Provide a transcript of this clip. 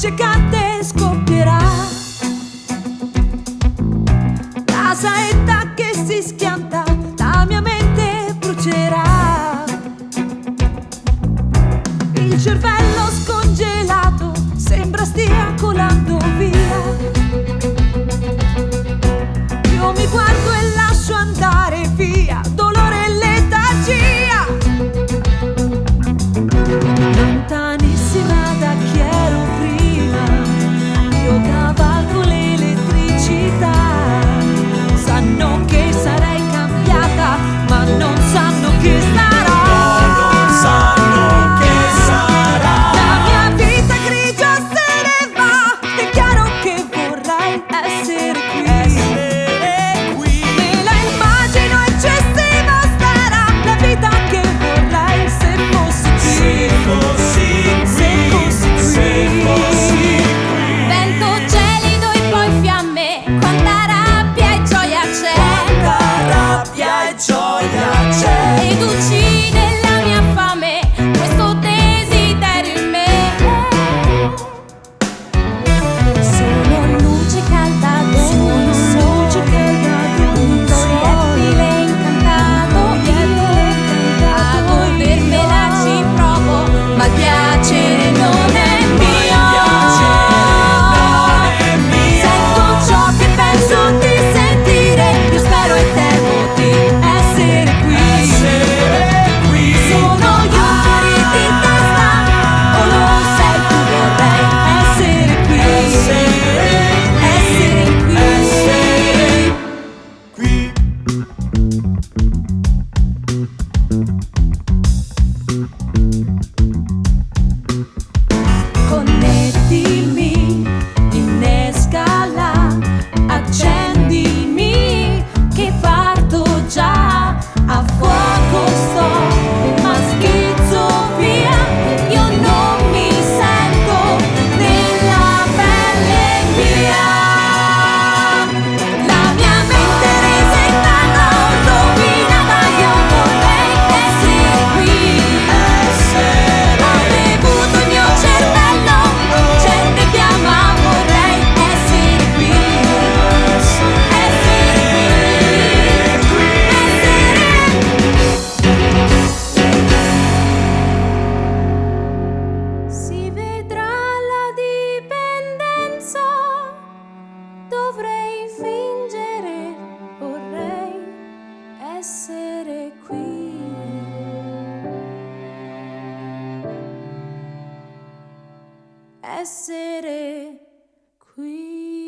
luce cade e scoppierà. La saetta che si schianta, la mia mente brucerà. Il cervello scongelato sembra stia colando via. Io mi guardo e lascio andare via dolore e letargia. Lontanissima da chi ero prima, io cavalco l'elettricità. Sanno che sarei cambiata, ma non sanno che sarà. Non sanno che sarà. La mia vita grigia se ne va. È chiaro che vorrei essere qui. Me la immagino eccessiva sarà la vita che vorrei se fossi qui. Se fossi qui. Vento gelido e poi fiamme, quanta rabbia e gioia c'è. Quanta rabbia e gioia c'è. Ed uccide la mia fame, questo desiderio in me. Sono luce calda d'ogni proiettile incantato. A godermela ci provo, ma il piacere non è mio. Sento ciò che penso di sentire, io spero e temo di essere qui. Sono io fuori di testa, o lo sei tu, vorrei essere qui. Essere qui. Connettimi, innescala, accendimi, che parto già, a fuoco sto, ma schizzo via, io non mi sento nella pelle mia. La mia mente resetta, rovinata, io vorrei essere qui. Ho bevuto il mio cervello, certe fiamma, vorrei essere qui. Si vedrà la dipendenza, dovrei fingere, vorrei essere qui. Essere qui.